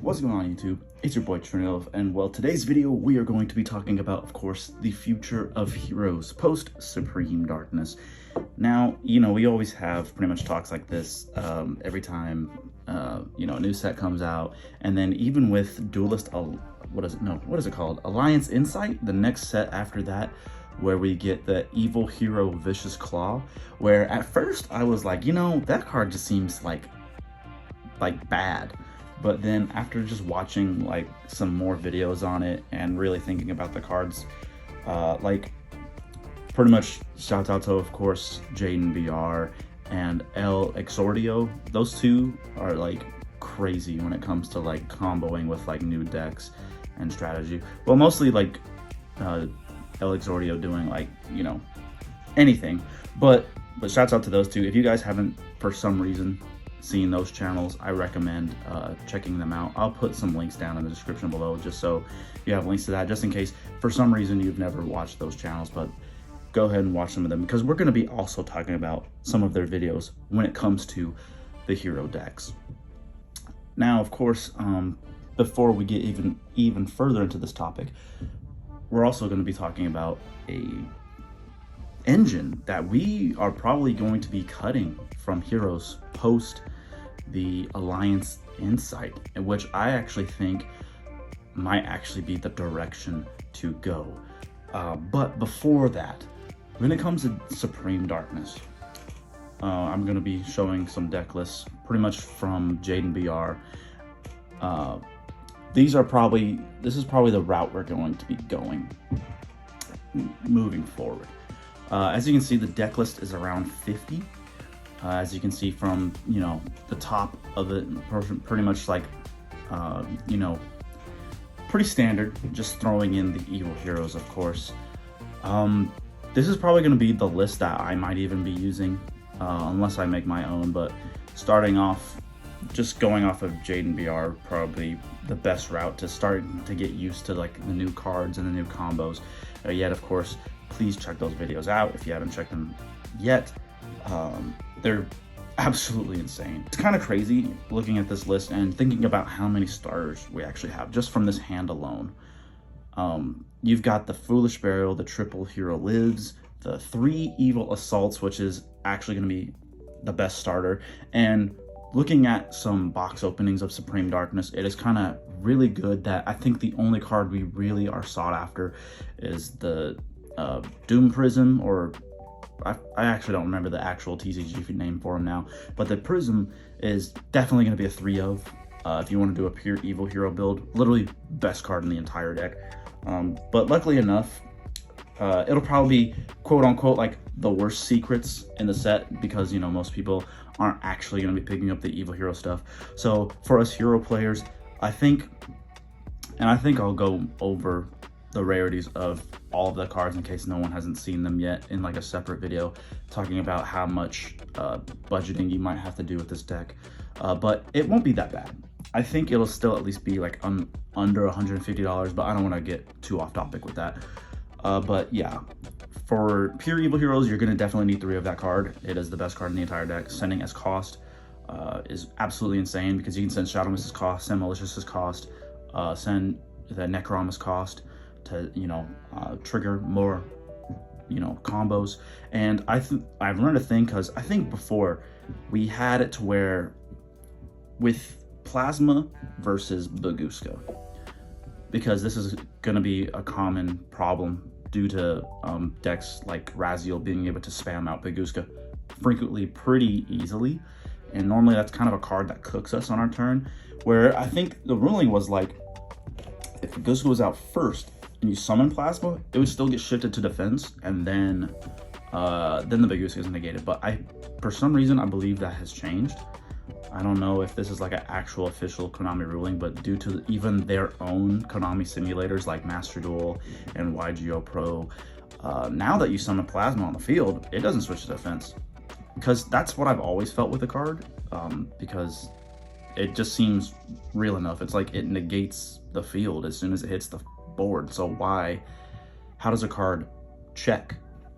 What's going on, YouTube? It's your boy Trinity, and well, today's video we are going to be talking about, of course, the future of Heroes post Supreme Darkness. Now, we always have pretty much talks like this every time a new set comes out, and then even with Duelist, what is it called? Alliance Insight, the next set after that, where we get the Evil Hero Vicious Claw, where at first I was like, that card just seems like bad. But then after just watching like some more videos on it and really thinking about the cards, pretty much shout out to, of course, Jaden BR and El Exordio. Those two are like crazy when it comes to like comboing with like new decks and strategy. Well, mostly like El Exordio doing like, anything. But shouts out to those two. If you guys haven't, for some reason, seen those channels, I recommend checking them out. I'll put some links down in the description below just so you have links to that, just in case for some reason you've never watched those channels. But go ahead and watch some of them, because we're going to be also talking about some of their videos when it comes to the hero decks. Now, of course, before we get even further into this topic, we're also going to be talking about a engine that we are probably going to be cutting from Heroes post the Alliance Insight, in which I actually think might actually be the direction to go. But before that, when it comes to Supreme Darkness, I'm going to be showing some deck lists pretty much from Jaden BR. This is probably the route we're going to be going moving forward. As you can see, the deck list is around 50. As you can see from, the top of it, pretty much like, pretty standard, just throwing in the evil heroes, of course. This is probably going to be the list that I might even be using, unless I make my own, but starting off, just going off of Jaden BR, probably the best route to start to get used to like the new cards and the new combos. Yet, of course, please check those videos out if you haven't checked them yet. They're absolutely insane. It's kind of crazy looking at this list and thinking about how many starters we actually have just from this hand alone. You've got the Foolish Burial, the Triple Hero Lives, the 3 Evil Assaults, which is actually going to be the best starter. And looking at some box openings of Supreme Darkness, it is kind of really good that I think the only card we really are sought after is the Doom Prism, or I actually don't remember the actual TCG name for him now, but the Prism is definitely going to be a 3 of if you want to do a pure evil hero build. Literally best card in the entire deck. But luckily enough, it'll probably be quote unquote like the worst secrets in the set, because most people aren't actually going to be picking up the evil hero stuff. So for us hero players, I think I'll go over the rarities of all of the cards in case no one hasn't seen them yet in like a separate video, talking about how much budgeting you might have to do with this deck. But it won't be that bad. I think it'll still at least be like under $150, but I don't want to get too off topic with that. But yeah, for pure evil heroes, you're going to definitely need 3 of that card. It is the best card in the entire deck. Sending as cost is absolutely insane, because you can send Shadow Mist as cost, send Malicious as cost, send the Necrom as cost, to trigger more combos. And I've learned a thing, because I think before we had it to where with Plasma versus Baguska, because this is going to be a common problem due to decks like Raziel being able to spam out Baguska frequently pretty easily, and normally that's kind of a card that cooks us on our turn, where I think the ruling was like, if Baguska was out first and you summon Plasma, it would still get shifted to defense, and then the Baguska is negated. But for some reason, I believe that has changed. I don't know if this is like an actual official Konami ruling, but due to even their own Konami simulators like Master Duel and YGO Pro, now that you summon Plasma on the field, it doesn't switch to defense. Because that's what I've always felt with the card, because it just seems real enough. It's like it negates the field as soon as it hits the board. So how does a card check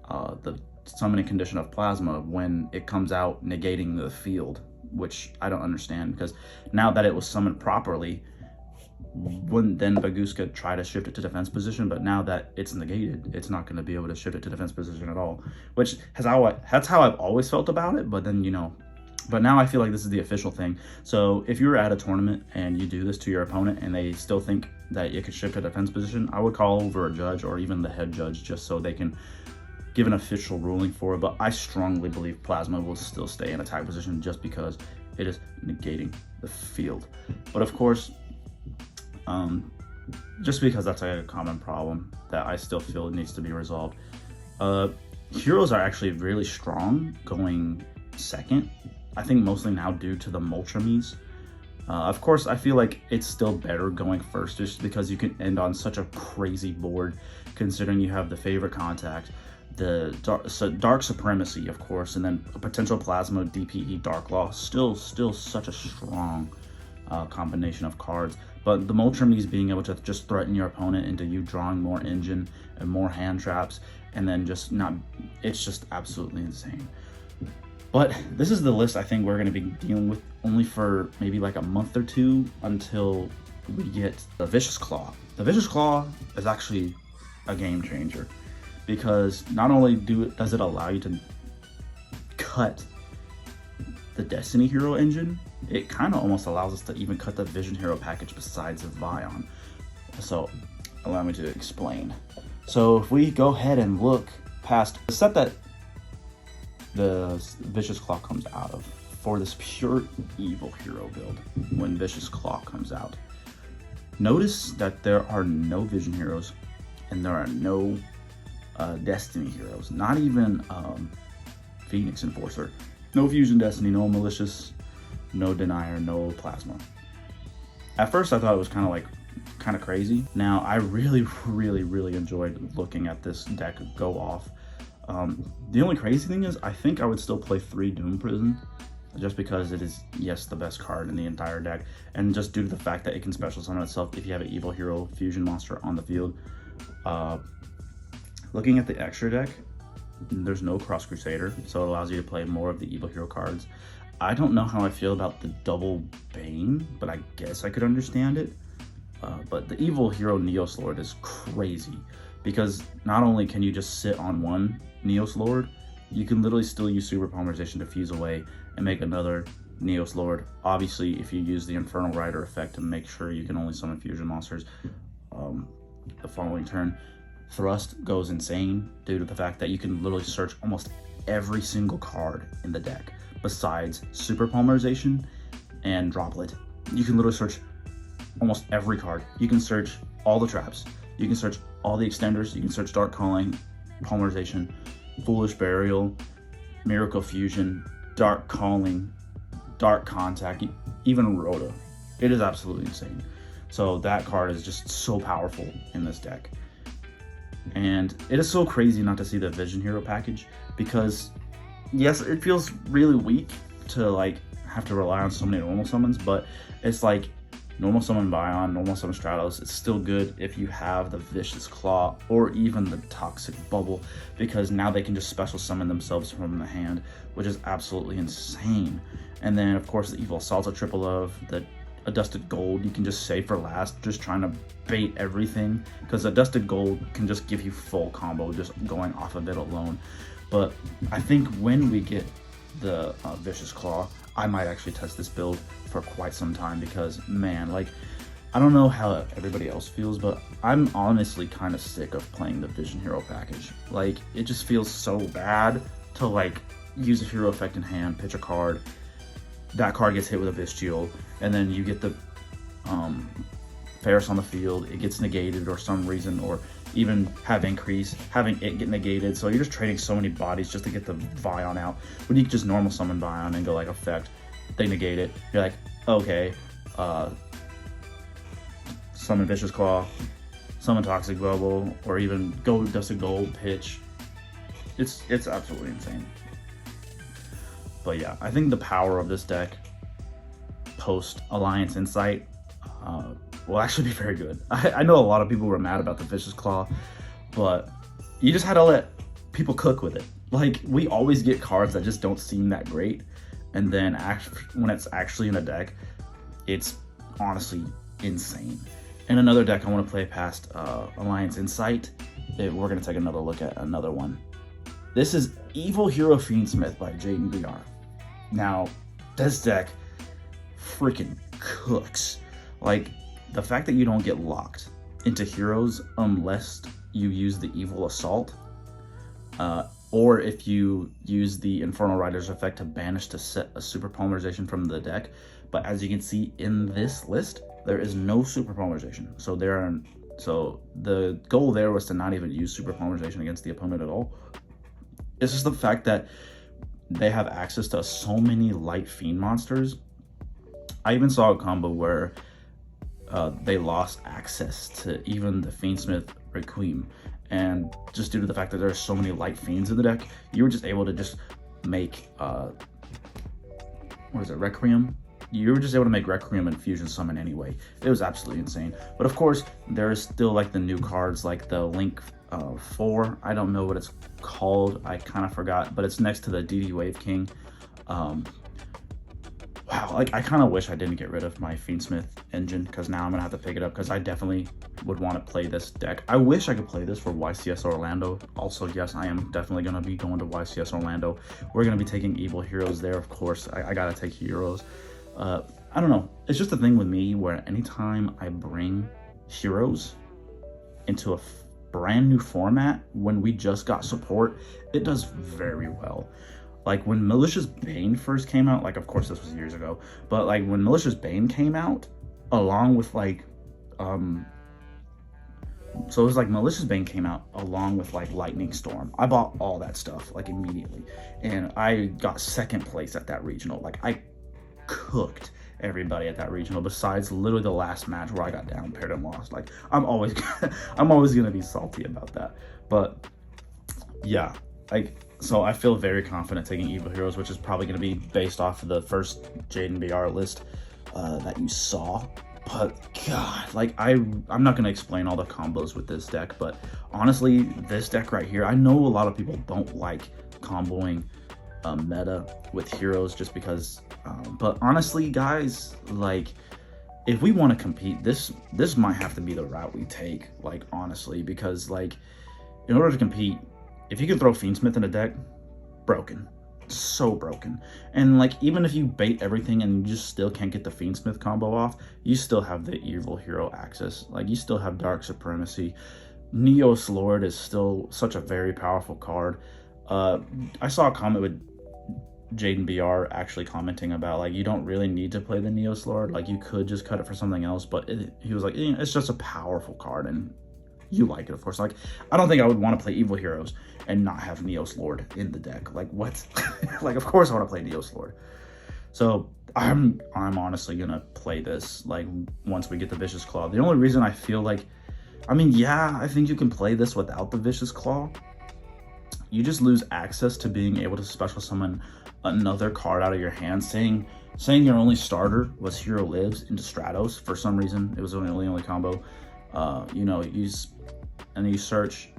the summoning condition of Plasma when it comes out negating the field? Which I don't understand, because now that it was summoned properly, wouldn't then Baguska try to shift it to defense position? But now that it's negated, it's not going to be able to shift it to defense position at all, which that's how I've always felt about it. But then, you know, but now I feel like this is the official thing. So if you're at a tournament and you do this to your opponent and they still think that you could shift to defense position, I would call over a judge or even the head judge just so they can give an official ruling for it. But I strongly believe Plasma will still stay in attack position just because it is negating the field. But of course, just because that's a common problem that I still feel needs to be resolved. Heroes are actually really strong going second. I think mostly now due to the Moltramies. Of course, I feel like it's still better going first just because you can end on such a crazy board considering you have the favorite contact, the Dark Supremacy, of course, and then a potential Plasma, DPE, Dark Law. Still such a strong combination of cards. But the Moltramies being able to just threaten your opponent into you drawing more engine and more hand traps, and then just not, it's just absolutely insane. But this is the list I think we're going to be dealing with only for maybe like a month or two until we get the Vicious Claw. The Vicious Claw is actually a game changer because not only does it allow you to cut the Destiny Hero engine, it kind of almost allows us to even cut the Vision Hero package besides the Vion. So allow me to explain. So if we go ahead and look past the set that the Vicious Claw comes out of for this pure evil hero build, when Vicious Claw comes out, notice that there are no Vision Heroes and there are no Destiny Heroes, not even Phoenix Enforcer, no Fusion Destiny, no Malicious, no Denier, no Plasma. At first I thought it was kind of crazy. Now I really enjoyed looking at this deck go off. The only crazy thing is I think I would still play 3 Doom Prison just because it is, yes, the best card in the entire deck, and just due to the fact that it can special summon itself if you have an evil hero fusion monster on the field. Looking at the extra deck, there's no Cross Crusader, so it allows you to play more of the evil hero cards. I don't know how I feel about the double Bane, but I guess I could understand it. But the evil hero Neos Lord is crazy because not only can you just sit on one Neos Lord, you can literally still use Super Polymerization to fuse away and make another Neos Lord. Obviously, if you use the Infernal Rider effect to make sure you can only summon fusion monsters the following turn, Thrust goes insane due to the fact that you can literally search almost every single card in the deck besides Super Polymerization and Droplet. You can literally search almost every card. You can search all the traps. You can search all the extenders. You can search Dark Calling, Polymerization, Foolish Burial, Miracle Fusion, Dark Calling, Dark Contact, even Rhoda. It is absolutely insane. So that card is just so powerful in this deck. And it is so crazy not to see the Vision Hero package because, yes, it feels really weak to like have to rely on so many normal summons, but it's like normal summon Vion, normal summon Stratos. It's still good if you have the Vicious Claw or even the Toxic Bubble, because now they can just special summon themselves from the hand, which is absolutely insane. And then of course the Evil Assault's a triple of, the Adusted Gold you can just save for last, just trying to bait everything, because Adusted Gold can just give you full combo just going off of it alone. But I think when we get the Vicious Claw, I might actually test this build for quite some time because, man, like, I don't know how everybody else feels, but I'm honestly kind of sick of playing the Vision Hero package. Like, it just feels so bad to, like, use a hero effect in hand, pitch a card, that card gets hit with a Vestigial, and then you get the Ferris on the field, it gets negated or some reason, or even have increase, having it get negated. So you're just trading so many bodies just to get the Vion out, when you can just normal summon Vion and go like effect, they negate it, you're like, okay, summon Vicious Claw, summon Toxic Bubble, or even go Dusted Gold, pitch. It's absolutely insane. But yeah, I think the power of this deck post Alliance Insight will actually be very good. I know a lot of people were mad about the Vicious Claw, but you just had to let people cook with it. Like, we always get cards that just don't seem that great, and then when it's actually in a deck, it's honestly insane. And another deck I want to play past Alliance Insight, we're going to take another look at another one. This is Evil Hero Fiendsmith by Jaden. Now, this deck freaking cooks. Like, the fact that you don't get locked into heroes unless you use the Evil Assault, or if you use the Infernal Rider's effect to banish to set a super polymerization from the deck. But as you can see in this list, there is no super polymerization. So the goal there was to not even use super polymerization against the opponent at all. It's just the fact that they have access to so many light fiend monsters. I even saw a combo where they lost access to even the Fiendsmith Requiem, and just due to the fact that there's so many light fiends in the deck, you were just able to just make Requiem? You were just able to make Requiem and Fusion Summon anyway. It was absolutely insane. But of course, there's still like the new cards, like the Link 4. I don't know what it's called. I kind of forgot, but it's next to the DD Wave King. Wow, like I kind of wish I didn't get rid of my Fiendsmith engine, because now I'm gonna have to pick it up, because I definitely would want to play this deck. I wish I could play this for YCS Orlando. Also, yes, I am definitely gonna be going to YCS Orlando. We're gonna be taking Evil Heroes there, of course. I gotta take Heroes. I don't know. It's just a thing with me where anytime I bring Heroes into a brand new format, when we just got support, it does very well. Like when Malicious Bane first came out, like of course this was years ago, but like when Malicious Bane came out, along with like, so it was like Malicious Bane came out along with like Lightning Storm. I bought all that stuff like immediately, and I got second place at that regional. Like I cooked everybody at that regional, besides literally the last match where I got down paired and lost. Like I'm always gonna be salty about that. But yeah, like, so I feel very confident taking Evil Heroes, which is probably going to be based off of the first Jaden BR list that you saw. But God, like I'm not going to explain all the combos with this deck, but honestly, this deck right here, I know a lot of people don't like comboing meta with heroes just because, but honestly, guys, like if we want to compete, this might have to be the route we take, like honestly, because like in order to compete, if you can throw Fiendsmith in a deck, broken. So broken. And like, even if you bait everything and you just still can't get the Fiendsmith combo off, you still have the Evil Hero access. Like, you still have Dark Supremacy. Neos Lord is still such a very powerful card. I saw a comment with Jaden BR actually commenting about, like, you don't really need to play the Neos Lord. Like, you could just cut it for something else. But he was like, it's just a powerful card, and you like it, of course. Like, I don't think I would want to play Evil Heroes and not have Neos Lord in the deck. Like, what? Like, of course I want to play Neos Lord. So I'm honestly gonna play this, like, once we get the Vicious Claw. The only reason I feel like, I mean, yeah, I think you can play this without the Vicious Claw. You just lose access to being able to special summon another card out of your hand. Saying your only starter was Hero Lives into Stratos. For some reason, it was the only combo. You know, you search,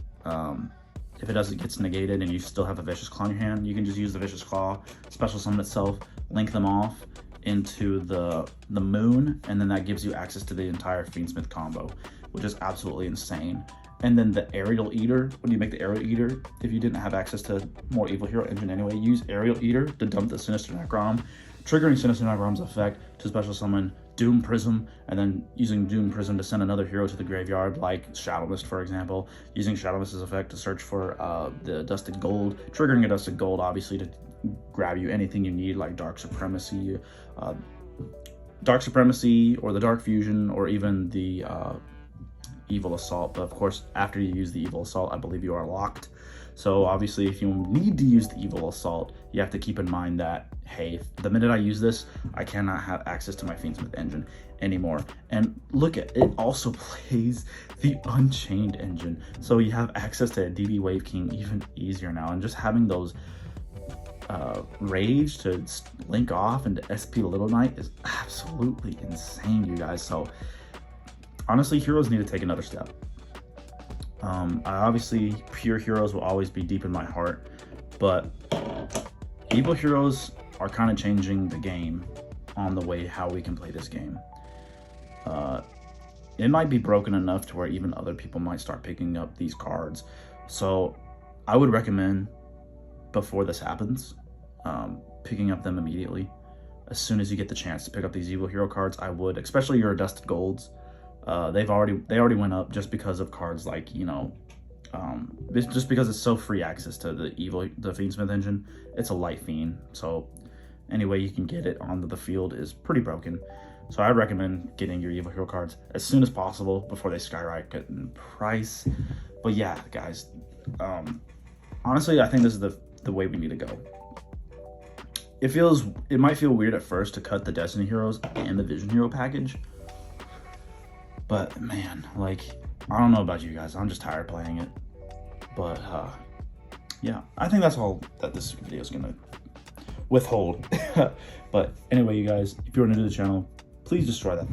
if it gets negated and you still have a Vicious Claw in your hand, you can just use the Vicious Claw, special summon itself, link them off into the moon, and then that gives you access to the entire Fiendsmith combo, which is absolutely insane. And then the Aerial Eater, when you make the Aerial Eater, if you didn't have access to more Evil Hero engine anyway, use Aerial Eater to dump the Sinister Necrom, triggering Sinister Necrom's effect to special summon Doom Prism, and then using Doom Prism to send another hero to the graveyard, like Shadow Mist, for example. Using Shadow Mist's effect to search for the Dusted Gold, triggering a Dusted Gold, obviously, to grab you anything you need, like Dark Supremacy, or the Dark Fusion, or even the Evil Assault. But of course, after you use the Evil Assault, I believe you are locked. So obviously, if you need to use the Evil Assault, you have to keep in mind that, hey, the minute I use this, I cannot have access to my Fiendsmith engine anymore. And look at it, also plays the Unchained engine. So you have access to a DD Wave King even easier now. And just having those Rage to link off into SP Little Knight is absolutely insane, you guys. So honestly, heroes need to take another step. Obviously, pure heroes will always be deep in my heart, but Evil Heroes are kind of changing the game on the way how we can play this game. it might be broken enough to where even other people might start picking up these cards. So I would recommend, before this happens, picking up them immediately. As soon as you get the chance to pick up these evil hero cards, I would, especially your dusted golds. They already went up just because of cards like, you know, just because it's so free access to the Fiendsmith engine. It's a light fiend, so any way you can get it onto the field is pretty broken. So I'd recommend getting your evil hero cards as soon as possible before they skyrocket in price. But yeah, guys, honestly, I think this is the way we need to go. It might feel weird at first to cut the Destiny Heroes and the Vision Hero package, but man, like, I don't know about you guys, I'm just tired playing it. But yeah, I think that's all that this video is gonna withhold. But anyway, you guys, if you're new to the channel, please destroy that